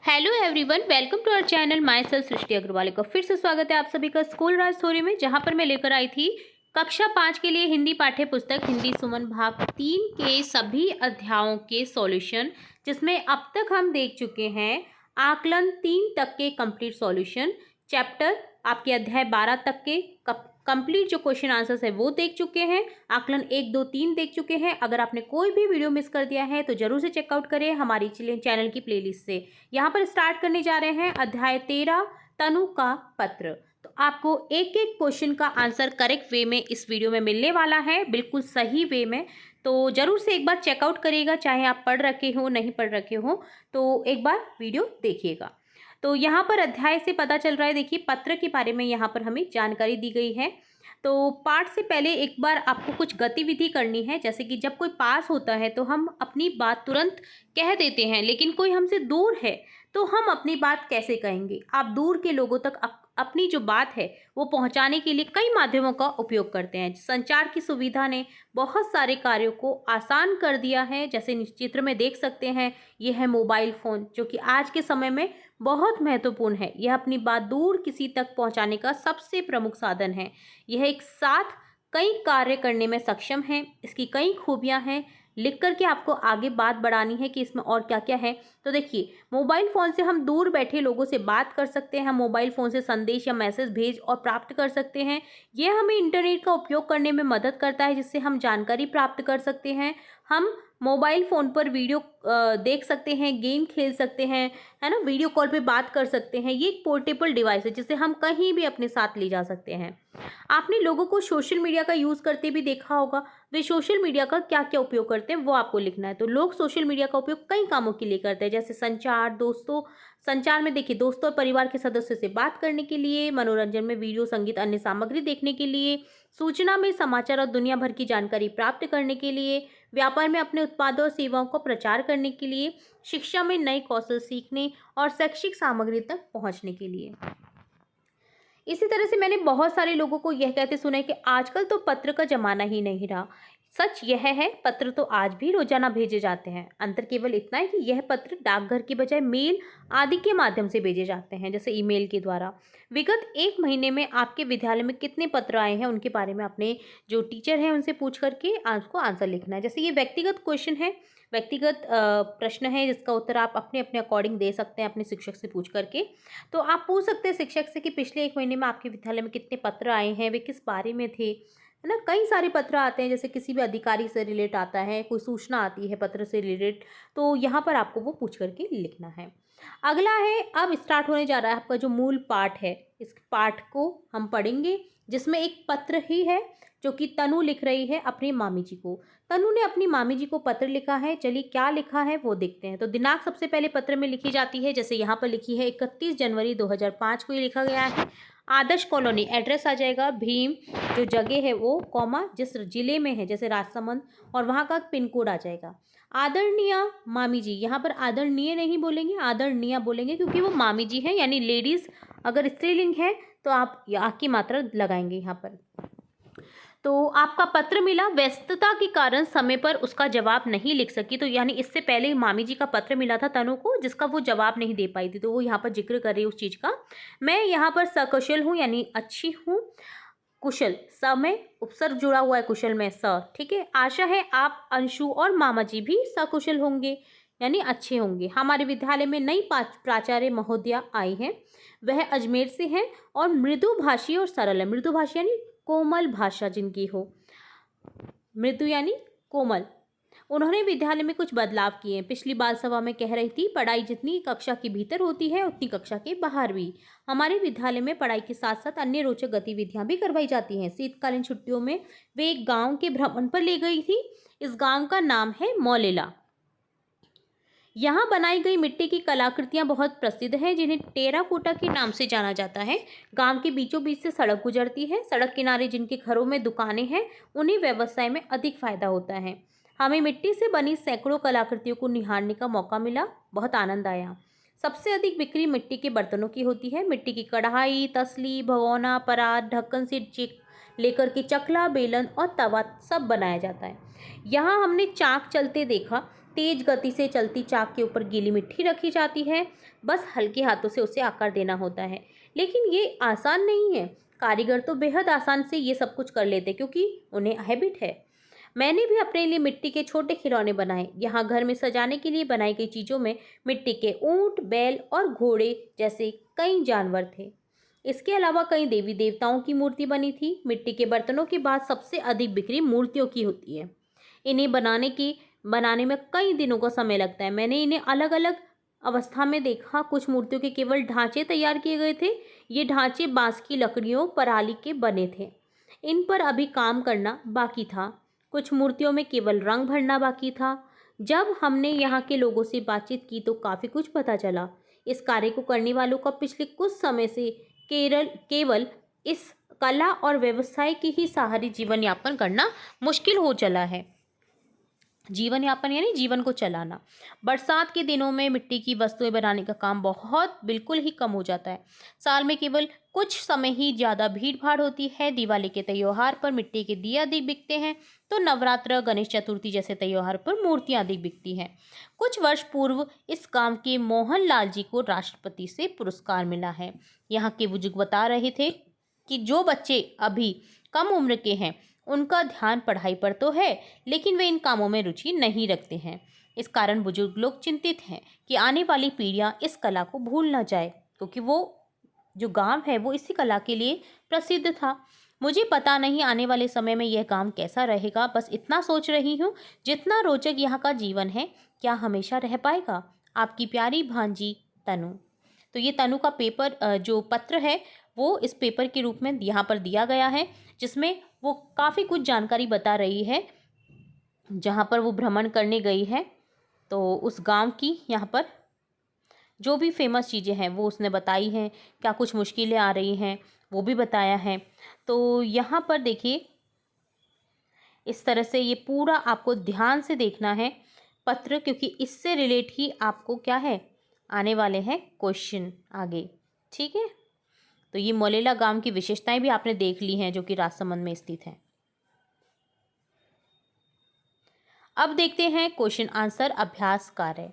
Hello everyone, welcome to our channel. Myself Srishti Agarwal का फिर से स्वागत है आप सभी का स्कूल राज स्टोरी में, जहां पर मैं लेकर आई थी कक्षा 5 के लिए हिंदी पाठ्य पुस्तक हिंदी सुमन भाग 3 के सभी अध्यायों के सॉल्यूशन, जिसमें अब तक हम देख चुके हैं आकलन 3 तक के कंप्लीट सॉल्यूशन। चैप्टर आपके अध्याय 12 तक के कंप्लीट जो क्वेश्चन आंसर्स है वो देख चुके हैं। आकलन 1, 2, 3 देख चुके हैं। अगर आपने कोई भी वीडियो मिस कर दिया है तो जरूर से चेकआउट करें हमारी चैनल की प्लेलिस्ट से। यहाँ पर स्टार्ट करने जा रहे हैं अध्याय 13 तनु का पत्र। तो आपको एक एक क्वेश्चन का आंसर करेक्ट वे में इस वीडियो में मिलने वाला है, बिल्कुल सही वे में। तो जरूर से एक बार चेकआउट करिएगा, चाहे आप पढ़ रखे हो नहीं पढ़ रखे हो तो एक बार वीडियो देखिएगा। तो यहाँ पर अध्याय से पता चल रहा है, देखिए पत्र के बारे में यहाँ पर हमें जानकारी दी गई है। तो पाठ से पहले एक बार आपको कुछ गतिविधि करनी है, जैसे कि जब कोई पास होता है तो हम अपनी बात तुरंत कह देते हैं, लेकिन कोई हमसे दूर है तो हम अपनी बात कैसे कहेंगे। आप दूर के लोगों तक अपनी जो बात है वो पहुंचाने के लिए कई माध्यमों का उपयोग करते हैं। संचार की सुविधा ने बहुत सारे कार्यों को आसान कर दिया है, जैसे चित्र में देख सकते हैं। यह है मोबाइल फ़ोन, जो कि आज के समय में बहुत महत्वपूर्ण है। यह अपनी बात दूर किसी तक पहुंचाने का सबसे प्रमुख साधन है। यह एक साथ कई कार्य करने में सक्षम है। इसकी कई खूबियां हैं। लिख करके आपको आगे बात बढ़ानी है कि इसमें और क्या क्या है। तो देखिए, मोबाइल फ़ोन से हम दूर बैठे लोगों से बात कर सकते हैं। हम मोबाइल फ़ोन से संदेश या मैसेज भेज और प्राप्त कर सकते हैं। यह हमें इंटरनेट का उपयोग करने में मदद करता है, जिससे हम जानकारी प्राप्त कर सकते हैं। हम मोबाइल फ़ोन पर वीडियो देख सकते हैं, गेम खेल सकते हैं, है ना, वीडियो कॉल पे बात कर सकते हैं। ये एक पोर्टेबल डिवाइस है जिसे हम कहीं भी अपने साथ ले जा सकते हैं। आपने लोगों को सोशल मीडिया का यूज़ करते भी देखा होगा। वे सोशल मीडिया का क्या क्या उपयोग करते हैं वो आपको लिखना है। तो लोग सोशल मीडिया का उपयोग कई कामों के लिए करते हैं, जैसे संचार में देखिए, दोस्तों और परिवार के सदस्यों से बात करने के लिए, मनोरंजन में वीडियो, संगीत, अन्य सामग्री देखने के लिए, सूचना में समाचार और दुनिया भर की जानकारी प्राप्त करने के लिए, व्यापार में अपने उत्पादों और सेवाओं को प्रचार करने के लिए, शिक्षा में नए कौशल सीखने और शैक्षिक सामग्री तक पहुंचने के लिए। इसी तरह से मैंने बहुत सारे लोगों को यह कहते सुना है कि आजकल तो पत्र का जमाना ही नहीं रहा। सच यह है, पत्र तो आज भी रोजाना भेजे जाते हैं। अंतर केवल इतना है कि यह पत्र डाकघर की बजाय मेल आदि के माध्यम से भेजे जाते हैं, जैसे ईमेल के द्वारा। विगत 1 महीने में आपके विद्यालय में कितने पत्र आए हैं, उनके बारे में अपने जो टीचर हैं उनसे पूछ करके आपको आंसर लिखना है। जैसे ये व्यक्तिगत क्वेश्चन है, व्यक्तिगत प्रश्न है, जिसका उत्तर आप अपने अपने अकॉर्डिंग दे सकते हैं अपने शिक्षक से पूछ करके। तो आप पूछ सकते हैं शिक्षक से कि पिछले 1 महीने में आपके विद्यालय में कितने पत्र आए हैं, वे किस बारे में थे, है ना। कई सारे पत्र आते हैं, जैसे किसी भी अधिकारी से रिलेट आता है, कोई सूचना आती है पत्र से रिलेट, तो यहाँ पर आपको वो पूछ करके लिखना है। अगला है, अब स्टार्ट होने जा रहा है आपका जो मूल पाठ है। इस पाठ को हम पढ़ेंगे, जिसमें एक पत्र ही है जो कि तनु लिख रही है अपनी मामी जी को। तनु ने अपनी मामी जी को पत्र लिखा है। चलिए क्या लिखा है वो देखते हैं। तो दिनांक सबसे पहले पत्र में लिखी जाती है, जैसे यहाँ पर लिखी है 31 जनवरी 2005 को ये लिखा गया है। आदर्श कॉलोनी एड्रेस आ जाएगा, भीम जो जगह है वो, कॉमा जिस जिले में है, जैसे राजसमंद, और वहाँ का पिन कोड आ जाएगा। आदरणीय मामी जी, यहाँ पर आदरणीय नहीं बोलेंगे, आदरणीय बोलेंगे, क्योंकि वो मामी जी हैं, यानी लेडीज़। अगर स्त्रीलिंग है तो आप या की मात्रा लगाएंगे यहाँ पर। तो आपका पत्र मिला, व्यस्तता के कारण समय पर उसका जवाब नहीं लिख सकी, तो यानी इससे पहले मामी जी का पत्र मिला था तनु को, जिसका वो जवाब नहीं दे पाई थी, तो वो यहाँ पर जिक्र कर रही है उस चीज़ का। मैं यहाँ पर सकुशल हूँ, यानी अच्छी हूँ। कुशल, समय उपसर्ग जुड़ा हुआ है, कुशल में स, ठीक है। आशा है आप अंशु और मामा जी भी सकुशल होंगे, यानी अच्छे होंगे। हमारे विद्यालय में नई प्राचार्य महोदया आई हैं। वह अजमेर से हैं और मृदु भाषी और सरल है। मृदु भाषी यानी कोमल भाषा जिनकी हो, मृदु यानी कोमल। उन्होंने विद्यालय में कुछ बदलाव किए हैं। पिछली बाल सभा में कह रही थी, पढ़ाई जितनी कक्षा के भीतर होती है उतनी कक्षा के बाहर भी। हमारे विद्यालय में पढ़ाई के साथ साथ अन्य रोचक गतिविधियां भी करवाई जाती हैं। शीतकालीन छुट्टियों में वे एक गांव के भ्रमण पर ले गई थी। इस गांव का नाम है मौलेला। यहाँ बनाई गई मिट्टी की कलाकृतियाँ बहुत प्रसिद्ध हैं, जिन्हें टेराकोटा के नाम से जाना जाता है। गांव के बीचों बीच से सड़क गुजरती है। सड़क किनारे जिनके घरों में दुकानें हैं, उन्हें व्यवसाय में अधिक फायदा होता है। हमें मिट्टी से बनी सैकड़ों कलाकृतियों को निहारने का मौका मिला, बहुत आनंद आया। सबसे अधिक बिक्री मिट्टी के बर्तनों की होती है। मिट्टी की कढ़ाई, तसली, भगोना, परात, ढक्कन से लेकर के चकला, बेलन और तवा सब बनाया जाता है। यहाँ हमने चाक चलते देखा। तेज गति से चलती चाक के ऊपर गीली मिट्टी रखी जाती है, बस हल्के हाथों से उसे आकार देना होता है। लेकिन ये आसान नहीं है। कारीगर तो बेहद आसान से ये सब कुछ कर लेते क्योंकि उन्हें हैबिट है। मैंने भी अपने लिए मिट्टी के छोटे खिलौने बनाए। यहाँ घर में सजाने के लिए बनाई गई चीज़ों में मिट्टी के ऊंट, बैल और घोड़े जैसे कई जानवर थे। इसके अलावा कई देवी देवताओं की मूर्ति बनी थी। मिट्टी के बर्तनों के बाद सबसे अधिक बिक्री मूर्तियों की होती है। इन्हें बनाने में कई दिनों का समय लगता है। मैंने इन्हें अलग अलग अवस्था में देखा। कुछ मूर्तियों के केवल ढांचे तैयार किए गए थे। ये ढांचे बांस की लकड़ियों, पराली के बने थे। इन पर अभी काम करना बाकी था। कुछ मूर्तियों में केवल रंग भरना बाकी था। जब हमने यहाँ के लोगों से बातचीत की तो काफ़ी कुछ पता चला। इस कार्य को करने वालों का पिछले कुछ समय से केवल इस कला और व्यवसाय के ही सहारे जीवन यापन करना मुश्किल हो चला है। जीवन यापन यानी जीवन को चलाना। बरसात के दिनों में मिट्टी की वस्तुएं बनाने का काम बिल्कुल ही कम हो जाता है। साल में केवल कुछ समय ही ज़्यादा भीड़ भाड़ होती है। दिवाली के त्योहार पर मिट्टी के दिए अधिक बिकते हैं, तो नवरात्र, गणेश चतुर्थी जैसे त्योहार पर मूर्तियां अधिक बिकती हैं। कुछ वर्ष पूर्व इस काम के मोहन लाल जी को राष्ट्रपति से पुरस्कार मिला है। यहाँ के बुजुर्ग बता रहे थे कि जो बच्चे अभी कम उम्र के हैं उनका ध्यान पढ़ाई पर तो है, लेकिन वे इन कामों में रुचि नहीं रखते हैं। इस कारण बुजुर्ग लोग चिंतित हैं कि आने वाली पीढ़ियां इस कला को भूल न जाए, क्योंकि वो जो गांव है वो इसी कला के लिए प्रसिद्ध था। मुझे पता नहीं आने वाले समय में यह काम कैसा रहेगा। बस इतना सोच रही हूँ, जितना रोचक यहाँ का जीवन है, क्या हमेशा रह पाएगा? आपकी प्यारी भांजी तनु। तो ये तनु का जो पत्र है वो इस पेपर के रूप में यहाँ पर दिया गया है, जिसमें वो काफ़ी कुछ जानकारी बता रही है। जहाँ पर वो भ्रमण करने गई है तो उस गांव की यहाँ पर जो भी फेमस चीज़ें हैं वो उसने बताई हैं। क्या कुछ मुश्किलें आ रही हैं वो भी बताया है। तो यहाँ पर देखिए, इस तरह से ये पूरा आपको ध्यान से देखना है पत्र, क्योंकि इससे रिलेट ही आपको क्या है आने वाले हैं क्वेश्चन आगे। ठीक है, तो ये मोलेला गांव की विशेषताएं भी आपने देख ली हैं जो कि राजसमंद में स्थित है। अब देखते हैं क्वेश्चन आंसर अभ्यास कार्य।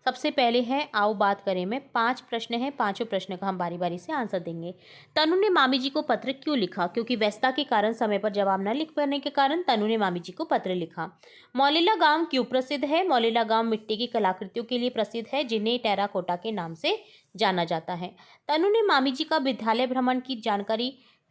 सबसे पहले है आओ बात करें में। 5 प्रश्न हैं, पांचों प्रश्न का हम बारी बारी से आंसर देंगे। तनु ने मामी जी को पत्र क्यों लिखा? क्योंकि व्यस्तता के कारण समय पर जवाब न लिख पाने के कारण तनु ने मामी जी को पत्र लिखा। मौलिला गांव क्यों प्रसिद्ध है? मौलिला गांव मिट्टी की कलाकृतियों के लिए प्रसिद्ध है, जिन्हें टेराकोटा के नाम से जाना जाता है। तनु ने मामी जी का विद्यालय भ्रमण की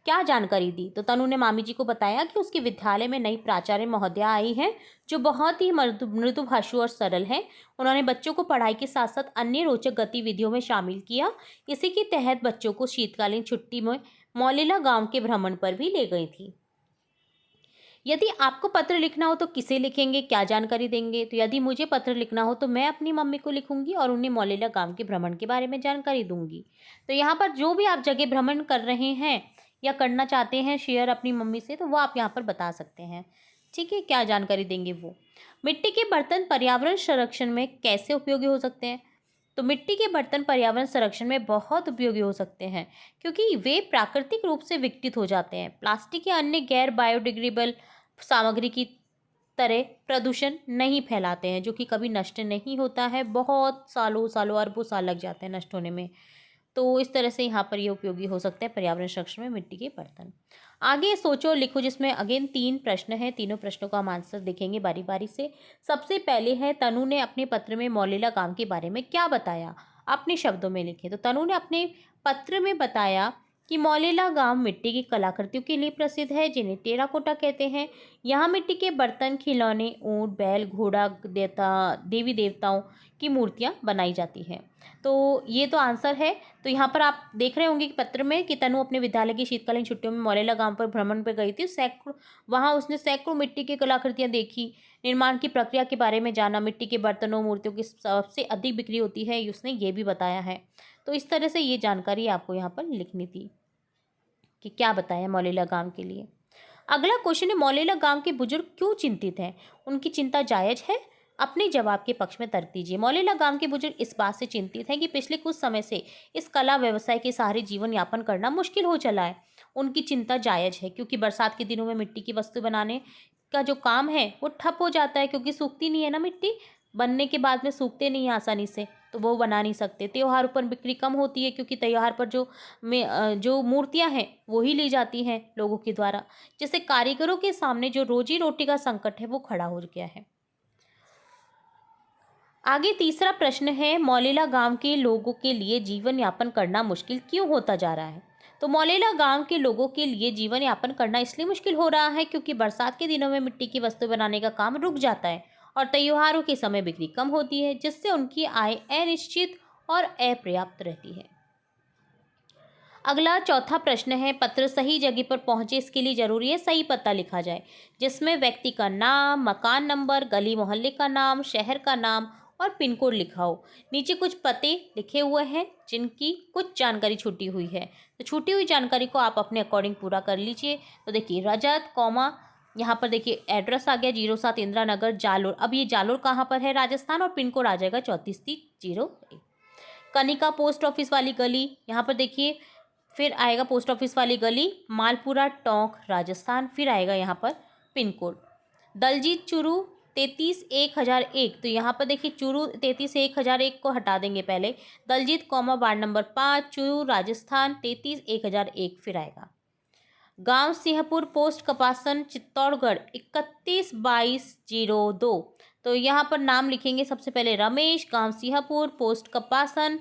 क्या जानकारी दी? तो तनु ने मामी जी को बताया कि उसके विद्यालय में नई प्राचार्य महोदया आई हैं, जो बहुत ही मृदुभाषु और सरल हैं। उन्होंने बच्चों को पढ़ाई के साथ साथ अन्य रोचक गतिविधियों में शामिल किया। इसी के तहत बच्चों को शीतकालीन छुट्टी में मौलिला गांव के भ्रमण पर भी ले गई थी। यदि आपको पत्र लिखना हो तो किसे लिखेंगे, क्या जानकारी देंगे? तो यदि मुझे पत्र लिखना हो तो मैं अपनी मम्मी को लिखूंगी और उन्हें मौलिला गांव के भ्रमण के बारे में जानकारी दूंगी। तो यहाँ पर जो भी आप जगह भ्रमण कर रहे हैं या करना चाहते हैं शेयर अपनी मम्मी से, तो वो आप यहाँ पर बता सकते हैं। ठीक है, क्या जानकारी देंगे वो। मिट्टी के बर्तन पर्यावरण संरक्षण में कैसे उपयोगी हो सकते हैं? तो मिट्टी के बर्तन पर्यावरण संरक्षण में बहुत उपयोगी हो सकते हैं, क्योंकि वे प्राकृतिक रूप से विकसित हो जाते हैं। प्लास्टिक या अन्य गैर बायोडिग्रेडेबल सामग्री की तरह प्रदूषण नहीं फैलाते हैं, जो कि कभी नष्ट नहीं होता है। बहुत सालों सालों अरबों साल लग जाते हैं नष्ट होने में। तो इस तरह से यहाँ पर ये उपयोगी हो सकते हैं पर्यावरण संरक्षण में मिट्टी के बर्तन। आगे सोचो लिखो, जिसमें अगेन 3 प्रश्न हैं। तीनों प्रश्नों का हम आंसर देखेंगे बारी बारी से। सबसे पहले है तनु ने अपने पत्र में मौलिला गांव के बारे में क्या बताया? अपने शब्दों में लिखे। तो तनु ने अपने पत्र में बताया कि मौलिला गांव मिट्टी की कलाकृतियों के लिए प्रसिद्ध है, जिन्हें टेराकोटा कहते हैं। यहाँ मिट्टी के बर्तन, खिलौने, ऊंट, बैल, घोड़ा, देवी देवताओं की मूर्तियाँ बनाई जाती हैं। तो ये तो आंसर है। तो यहाँ पर आप देख रहे होंगे कि पत्र में कि तनु अपने विद्यालय की शीतकालीन छुट्टियों में मौलिला गांव पर भ्रमण पर गई थी। वहाँ उसने सैकड़ों मिट्टी की कलाकृतियाँ देखी, निर्माण की प्रक्रिया के बारे में जाना। मिट्टी के बर्तनों, मूर्तियों की सबसे अधिक बिक्री होती है, उसने ये भी बताया है। तो इस तरह से ये जानकारी आपको यहाँ पर लिखनी थी कि क्या बताया मौलिला गांव के लिए। अगला क्वेश्चन है मौलिला गांव के बुजुर्ग क्यों चिंतित हैं? उनकी चिंता जायज है? अपने जवाब के पक्ष में तर्क दीजिए। मौलिला गांव के बुजुर्ग इस बात से चिंतित हैं कि पिछले कुछ समय से इस कला व्यवसाय के सहारे जीवन यापन करना मुश्किल हो चला है। उनकी चिंता जायज है, क्योंकि बरसात के दिनों में मिट्टी की वस्तु बनाने का जो काम है वो ठप हो जाता है, क्योंकि सूखती नहीं है ना मिट्टी। बनने के बाद में सूखते नहीं हैं आसानी से, तो वो बना नहीं सकते। त्योहारों पर बिक्री कम होती है क्योंकि त्योहार पर जो मूर्तियां हैं वो ही ली जाती हैं लोगों के द्वारा, जिससे कारीगरों के सामने जो रोजी रोटी का संकट है वो खड़ा हो गया है। आगे तीसरा प्रश्न है, मौलेला गांव के लोगों के लिए जीवन यापन करना मुश्किल क्यों होता जा रहा है? तो मौलेला गांव के लोगों के लिए जीवन यापन करना इसलिए मुश्किल हो रहा है क्योंकि बरसात के दिनों में मिट्टी की वस्तु बनाने का काम रुक जाता है और त्योहारों के समय बिक्री कम होती है, जिससे उनकी आय अनिश्चित और अपर्याप्त रहती है। अगला चौथा प्रश्न है, पत्र सही जगह पर पहुंचे इसके लिए जरूरी है सही पता लिखा जाए, जिसमें व्यक्ति का नाम, मकान नंबर, गली मोहल्ले का नाम, शहर का नाम और पिन कोड लिखा हो। नीचे कुछ पते लिखे हुए हैं जिनकी कुछ जानकारी छूटी हुई है, तो छूटी हुई जानकारी को आप अपने अकॉर्डिंग पूरा कर लीजिए। तो देखिए रजत कॉमा, यहाँ पर देखिए एड्रेस आ गया 07 इंदिरा नगर जालोर। अब ये जालोर कहाँ पर है? राजस्थान। और पिन कोड आ जाएगा 3430। कनिका पोस्ट ऑफिस वाली गली, यहाँ पर देखिए फिर आएगा पोस्ट ऑफिस वाली गली मालपुरा टोंक राजस्थान। फिर आएगा यहाँ पर पिन कोड दलजीत चूरू 331001। तो यहाँ पर देखिए चूरू 331001 को हटा देंगे पहले। Daljeet comma ward number 5 Churu Rajasthan 331001। फिर आएगा गांव सिंहपुर पोस्ट कपासन चित्तौड़गढ़ 312202। तो यहाँ पर नाम लिखेंगे सबसे पहले रमेश, गांव सिंहपुर पोस्ट कपासन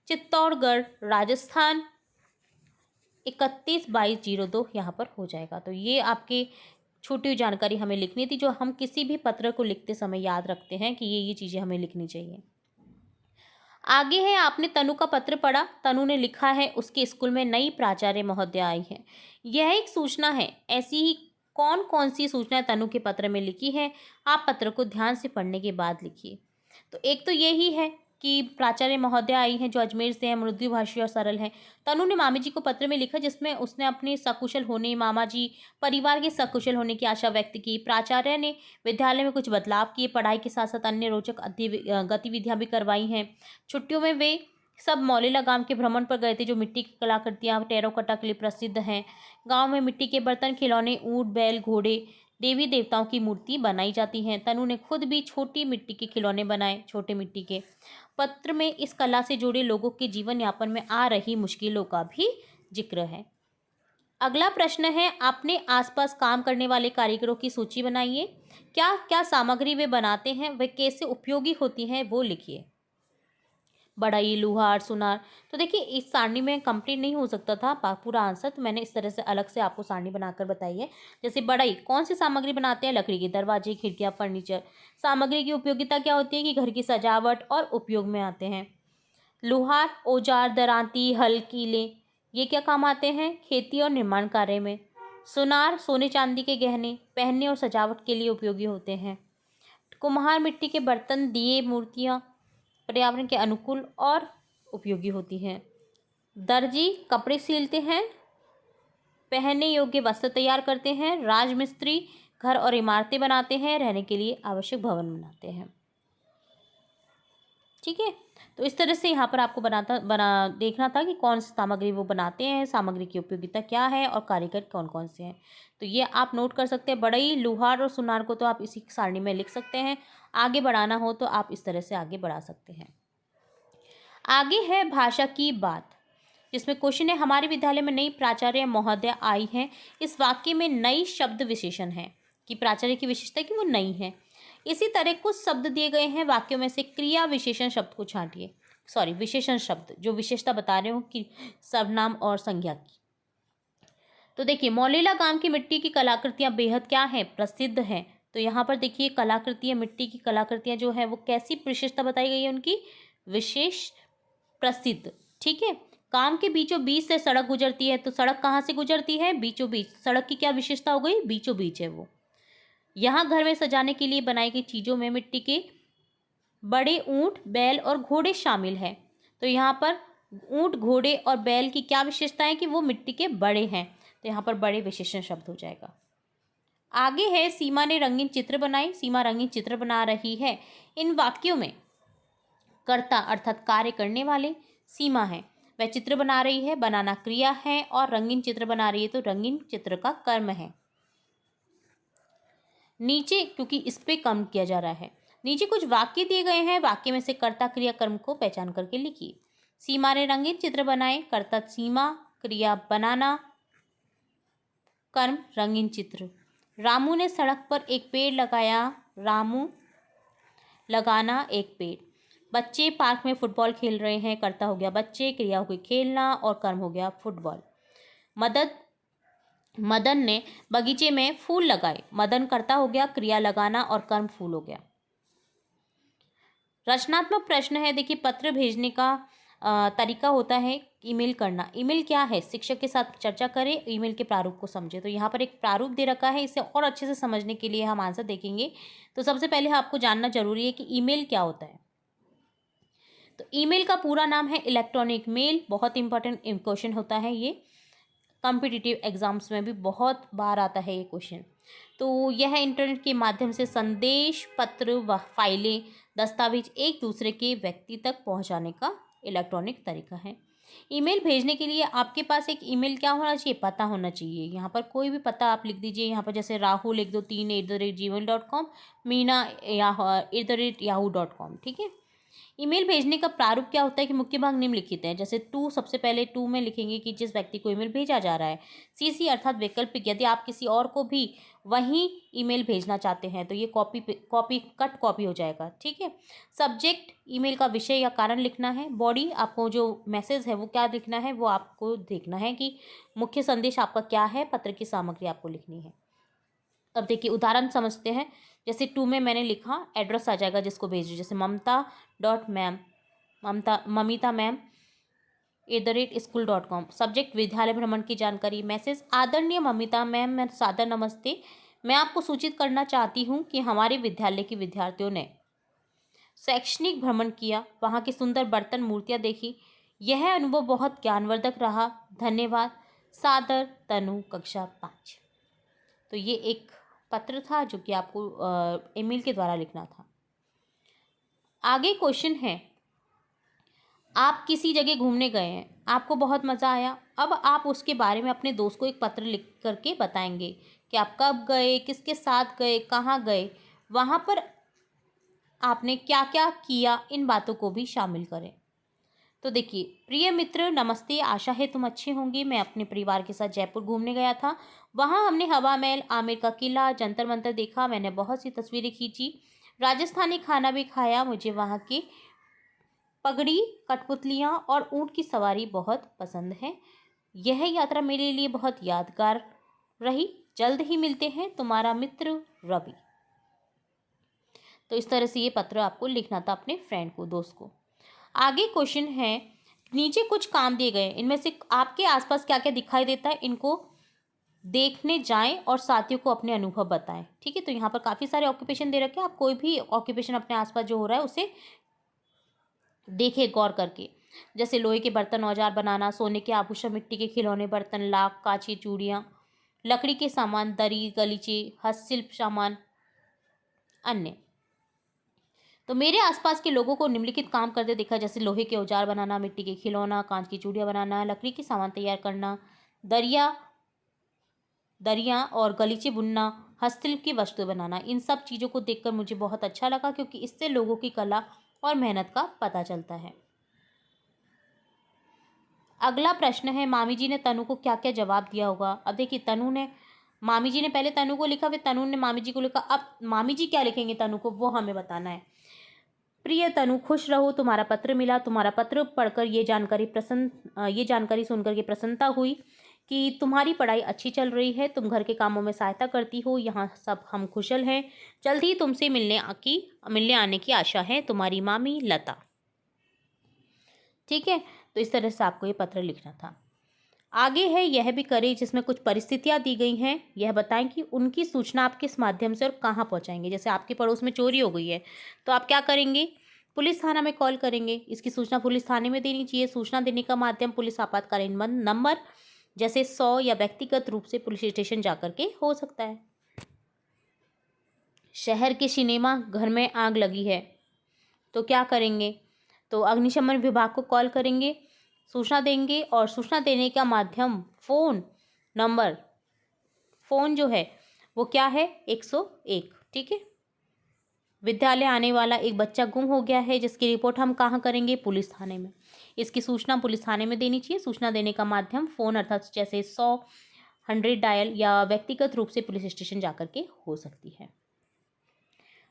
चित्तौड़गढ़ राजस्थान 312202 यहाँ पर हो जाएगा। तो ये आपकी छूटी हुई जानकारी हमें लिखनी थी, जो हम किसी भी पत्र को लिखते समय याद रखते हैं कि ये चीज़ें हमें लिखनी चाहिए। आगे है, आपने तनु का पत्र पढ़ा। तनु ने लिखा है उसके स्कूल में नई प्राचार्य महोदया आई है। यह एक सूचना है। ऐसी ही कौन कौन सी सूचना तनु के पत्र में लिखी है, आप पत्र को ध्यान से पढ़ने के बाद लिखिए। तो एक तो यही है कि प्राचार्य महोदया आई हैं जो अजमेर से हैं, मृदुभाषी और सरल हैं। तनु ने मामी जी को पत्र में लिखा जिसमें उसने अपने सकुशल होने, मामा जी परिवार के सकुशल होने की आशा व्यक्त की। प्राचार्य ने विद्यालय में कुछ बदलाव किए, पढ़ाई के साथ साथ अन्य रोचक गतिविधियां भी करवाई हैं। छुट्टियों में वे सब मौलेला गांव के भ्रमण पर गए थे, जो मिट्टी की कलाकृतियां टेराकोटा के लिए प्रसिद्ध हैं। गांव में मिट्टी के बर्तन, खिलौने, ऊंट, बैल, घोड़े, देवी देवताओं की मूर्ति बनाई जाती हैं। तनु ने खुद भी छोटी मिट्टी के खिलौने बनाए, छोटे मिट्टी के। पत्र में इस कला से जुड़े लोगों के जीवन यापन में आ रही मुश्किलों का भी जिक्र है। अगला प्रश्न है, आपने आसपास काम करने वाले कारीगरों की सूची बनाइए। क्या क्या सामग्री वे बनाते हैं, वे कैसे उपयोगी होती हैं, वो लिखिए। बढ़ई, लुहार, सुनार। तो देखिए इस सारणी में कंप्लीट नहीं हो सकता था पूरा आंसर, तो मैंने इस तरह से अलग से आपको सारणी बनाकर बताई है। जैसे बढ़ई कौन सी सामग्री बनाते हैं? लकड़ी के दरवाजे, खिड़कियां, फर्नीचर। सामग्री की उपयोगिता क्या होती है? कि घर की सजावट और उपयोग में आते हैं। लुहार औजार, दरांती, हल, कीले, ये क्या काम आते हैं? खेती और निर्माण कार्य में। सुनार सोने चांदी के गहने, पहनने और सजावट के लिए उपयोगी होते हैं। कुम्हार मिट्टी के बर्तन, दिए, मूर्तियाँ, पर्यावरण के अनुकूल और उपयोगी होती हैं। दर्जी कपड़े सिलते हैं, पहनने योग्य वस्त्र तैयार करते हैं। राजमिस्त्री घर और इमारतें बनाते हैं, रहने के लिए आवश्यक भवन बनाते हैं। ठीक है, तो इस तरह से यहाँ पर आपको देखना था कि कौन सी सामग्री वो बनाते हैं, सामग्री की उपयोगिता क्या है और कारीगर कौन कौन से हैं। तो ये आप नोट कर सकते हैं। बढ़ई, लुहार और सुनार को तो आप इसी सारणी में लिख सकते हैं। आगे बढ़ाना हो तो आप इस तरह से आगे बढ़ा सकते हैं। आगे है भाषा की बात, जिसमें क्वेश्चन है, हमारे विद्यालय में नई प्राचार्य महोदया आई हैं। इस वाक्य में नई शब्द विशेषण है कि प्राचार्य की विशेषता कि वो नई है। इसी तरह कुछ शब्द दिए गए हैं, वाक्यों में से क्रिया विशेषण शब्द को छांटिए। विशेषण शब्द जो विशेषता बता रहे हो कि सर्वनाम और संज्ञा की। तो देखिए मौलेला गांव की मिट्टी की कलाकृतियां बेहद क्या है? प्रसिद्ध हैं। तो यहाँ पर देखिए कलाकृतियां, मिट्टी की कलाकृतियां जो है वो कैसी विशेषता बताई गई है? उनकी विशेष, प्रसिद्ध। ठीक है, गांव के बीचों बीच से सड़क गुजरती है। तो सड़क कहाँ से गुजरती है? बीचों बीच। सड़क की क्या विशेषता हो गई? बीचों बीच है वो। यहाँ घर में सजाने के लिए बनाई गई चीज़ों में मिट्टी के बड़े ऊंट, बैल और घोड़े शामिल है। तो यहाँ पर ऊंट, घोड़े और बैल की क्या विशेषता है? कि वो मिट्टी के बड़े हैं। तो यहाँ पर बड़े विशेषण शब्द हो जाएगा। आगे है, सीमा ने रंगीन चित्र बनाई। सीमा रंगीन चित्र बना रही है। इन वाक्यों में कर्ता अर्थात कार्य करने वाले सीमा है, वह चित्र बना रही है, बनाना क्रिया है और रंगीन चित्र बना रही है, तो रंगीन चित्र का कर्म है। नीचे क्योंकि इस पे काम किया जा रहा है। नीचे कुछ वाक्य दिए गए हैं, वाक्य में से कर्ता क्रिया कर्म को पहचान करके लिखिए। सीमा ने रंगीन चित्र बनाए, कर्ता सीमा, क्रिया बनाना, कर्म रंगीन चित्र। रामू ने सड़क पर एक पेड़ लगाया, रामू लगाना एक पेड़। बच्चे पार्क में फुटबॉल खेल रहे हैं, कर्ता हो गया बच्चे, क्रिया हो गई खेलना और कर्म हो गया फुटबॉल। मदन ने बगीचे में फूल लगाए, मदन कर्ता हो गया, क्रिया लगाना और कर्म फूल हो गया। रचनात्मक प्रश्न है, देखिए पत्र भेजने का तरीका होता है ईमेल करना। ईमेल क्या है? शिक्षक के साथ चर्चा करें, ईमेल के प्रारूप को समझें। तो यहाँ पर एक प्रारूप दे रखा है, इसे और अच्छे से समझने के लिए हम आंसर देखेंगे। तो सबसे पहले आपको जानना जरूरी है कि ईमेल क्या होता है। तो ईमेल का पूरा नाम है इलेक्ट्रॉनिक मेल। बहुत इंपॉर्टेंट क्वेश्चन होता है ये, कॉम्पिटिटिव एग्जाम्स में भी बहुत बार आता है ये क्वेश्चन। तो यह इंटरनेट के माध्यम से संदेश, पत्र व फाइलें, दस्तावेज एक दूसरे के व्यक्ति तक पहुंचाने का इलेक्ट्रॉनिक तरीका है। ईमेल भेजने के लिए आपके पास एक ईमेल क्या होना चाहिए? पता होना चाहिए। यहाँ पर कोई भी पता आप लिख दीजिए। यहाँ पर जैसे राहुल 123@gmail.com, मीना @yahoo.com। ठीक है। ईमेल भेजने का प्रारूप क्या होता है कि मुख्य भाग निम्नलिखित है। जैसे टू, सबसे पहले टू में लिखेंगे कि जिस व्यक्ति को ईमेल भेजा जा रहा है। सीसी अर्थात वैकल्पिक, यदि आप किसी और को भी वही ईमेल भेजना चाहते हैं तो ये कट कॉपी हो जाएगा। ठीक है। सब्जेक्ट, ईमेल का विषय या कारण लिखना है। बॉडी, आपको जो मैसेज है वो क्या लिखना है, वो आपको देखना है कि मुख्य संदेश आपका क्या है, पत्र की सामग्री आपको लिखनी है। अब देखिए उदाहरण समझते हैं। जैसे टू में मैंने लिखा, एड्रेस आ जाएगा जिसको भेज रही हूँ। जैसे ममिता मैम @school.com। सब्जेक्ट, विद्यालय भ्रमण की जानकारी। मैसेज, आदरणीय ममिता मैम, मैं सादर नमस्ते। मैं आपको सूचित करना चाहती हूँ कि हमारे विद्यालय के विद्यार्थियों ने शैक्षणिक भ्रमण किया, वहाँ की सुंदर बर्तन मूर्तियाँ देखी। यह अनुभव बहुत ज्ञानवर्धक रहा। धन्यवाद। सादर तनु, कक्षा 5। तो ये एक पत्र था जो कि आपको ईमेल के द्वारा लिखना था। आगे क्वेश्चन है, आप किसी जगह घूमने गए हैं, आपको बहुत मज़ा आया। अब आप उसके बारे में अपने दोस्त को एक पत्र लिख करके बताएंगे कि आप कब गए, किसके साथ गए, कहाँ गए, वहाँ पर आपने क्या क्या किया, इन बातों को भी शामिल करें। तो देखिए, प्रिय मित्र नमस्ते, आशा है तुम अच्छे होंगे। मैं अपने परिवार के साथ जयपुर घूमने गया था। वहाँ हमने हवा महल, आमेर का किला, जंतर मंतर देखा। मैंने बहुत सी तस्वीरें खींची, राजस्थानी खाना भी खाया। मुझे वहाँ की पगड़ी, कठपुतलियाँ और ऊँट की सवारी बहुत पसंद है। यह यात्रा मेरे लिए बहुत यादगार रही। जल्द ही मिलते हैं, तुम्हारा मित्र रवि। तो इस तरह से ये पत्र आपको लिखना था अपने फ्रेंड को, दोस्त को। आगे क्वेश्चन है, नीचे कुछ काम दिए गए, इनमें से आपके आसपास क्या क्या दिखाई देता है, इनको देखने जाएं और साथियों को अपने अनुभव बताएं। ठीक है। तो यहाँ पर काफ़ी सारे ऑक्यूपेशन दे रखे हैं, आप कोई भी ऑक्यूपेशन अपने आसपास जो हो रहा है उसे देखें गौर करके। जैसे लोहे के बर्तन औजार बनाना, सोने के आभूषण, मिट्टी के खिलौने बर्तन, लाख, कांची, चूड़ियाँ, लकड़ी के सामान, दरी, गलीचे, हस्तशिल्प सामान, अन्य। तो मेरे आसपास के लोगों को निम्नलिखित काम करते देखा, जैसे लोहे के औजार बनाना, मिट्टी के खिलौना, कांच की चूड़ियाँ बनाना, लकड़ी के सामान तैयार करना, दरियाँ और गलीचे बुनना, हस्तशिल्प की वस्तु बनाना। इन सब चीज़ों को देखकर मुझे बहुत अच्छा लगा, क्योंकि इससे लोगों की कला और मेहनत का पता चलता है। अगला प्रश्न है, मामी जी ने तनु को क्या क्या जवाब दिया होगा। अब देखिए, मामी जी ने पहले तनु को लिखा, फिर तनु ने मामी जी को लिखा। अब मामी जी क्या लिखेंगे तनु को, वो हमें बताना है। प्रिय तनु, खुश रहो, तुम्हारा पत्र मिला। तुम्हारा पत्र पढ़कर ये जानकारी सुनकर के प्रसन्नता हुई कि तुम्हारी पढ़ाई अच्छी चल रही है, तुम घर के कामों में सहायता करती हो, यहाँ सब हम कुशल हैं। जल्द ही तुमसे मिलने आने की आशा है, तुम्हारी मामी लता। ठीक है। तो इस तरह से आपको ये पत्र लिखना था। आगे है, यह भी करें, जिसमें कुछ परिस्थितियां दी गई हैं। यह बताएं कि उनकी सूचना आप किस माध्यम से और कहाँ पहुंचाएंगे। जैसे आपके पड़ोस में चोरी हो गई है तो आप क्या करेंगे, पुलिस थाना में कॉल करेंगे। इसकी सूचना पुलिस थाने में देनी चाहिए। सूचना देने का माध्यम पुलिस आपातकालीन नंबर जैसे 100 या व्यक्तिगत रूप से पुलिस स्टेशन जाकर के हो सकता है। शहर के सिनेमा घर में आग लगी है तो क्या करेंगे, तो अग्निशमन विभाग को कॉल करेंगे, सूचना देंगे और सूचना देने का माध्यम फ़ोन जो है वो क्या है, 101। ठीक है। विद्यालय आने वाला एक बच्चा गुम हो गया है, जिसकी रिपोर्ट हम कहाँ करेंगे? पुलिस थाने में। इसकी सूचना पुलिस थाने में देनी चाहिए। सूचना देने का माध्यम फ़ोन अर्थात जैसे 100 डायल या व्यक्तिगत रूप से पुलिस स्टेशन जाकर के हो सकती है।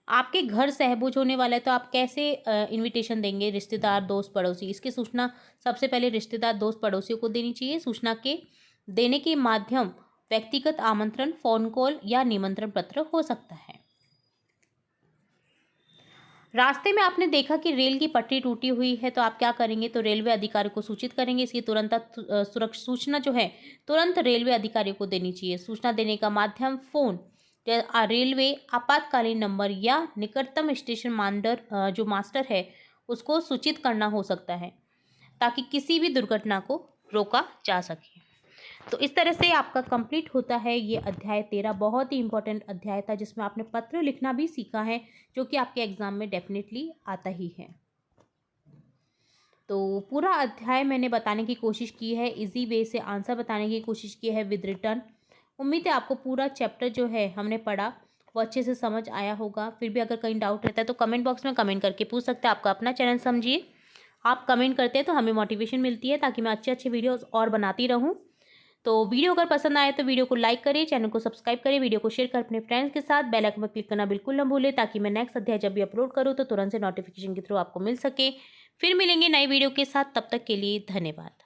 आपके घर सहबूज होने वाला है तो आप कैसे इनविटेशन देंगे? रिश्तेदार, दोस्त, पड़ोसी। इसकी सूचना सबसे पहले रिश्तेदार, दोस्त, पड़ोसियों को देनी चाहिए। सूचना के देने के माध्यम व्यक्तिगत आमंत्रण, फ़ोन कॉल या निमंत्रण पत्र हो सकता है। रास्ते में आपने देखा कि रेल की पटरी टूटी हुई है तो आप क्या करेंगे? तो रेलवे अधिकारी को सूचित करेंगे। इसकी तुरंत सुरक्षा सूचना जो है तुरंत रेलवे अधिकारी को देनी चाहिए। सूचना देने का माध्यम फ़ोन या रेलवे आपातकालीन नंबर या निकटतम स्टेशन जो मास्टर है उसको सूचित करना हो सकता है, ताकि किसी भी दुर्घटना को रोका जा सके। तो इस तरह से आपका कंप्लीट होता है ये अध्याय 13। बहुत ही इंपॉर्टेंट अध्याय था, जिसमें आपने पत्र लिखना भी सीखा है, जो कि आपके एग्जाम में डेफिनेटली आता ही है। तो पूरा अध्याय मैंने बताने की कोशिश की है, इजी वे से आंसर बताने की कोशिश की है विद रिटर्न। उम्मीद है आपको पूरा चैप्टर जो है हमने पढ़ा वो अच्छे से समझ आया होगा। फिर भी अगर कहीं डाउट रहता है तो कमेंट बॉक्स में कमेंट करके पूछ सकते हैं। आपका अपना चैनल समझिए, आप कमेंट करते हैं तो हमें मोटिवेशन मिलती है, ताकि मैं अच्छे अच्छे वीडियोज़ और बनाती रहूँ। तो वीडियो अगर पसंद आए तो वीडियो को लाइक करें, चैनल को सब्सक्राइब करें, वीडियो को शेयर करें अपने फ्रेंड्स के साथ। बेल आइकन पर क्लिक करना बिल्कुल ना भूलें, ताकि मैं नेक्स्ट अध्याय जब भी अपलोड करूँ तो तुरंत से नोटिफिकेशन के थ्रू आपको मिल सके। फिर मिलेंगे नई वीडियो के साथ, तब तक के लिए धन्यवाद।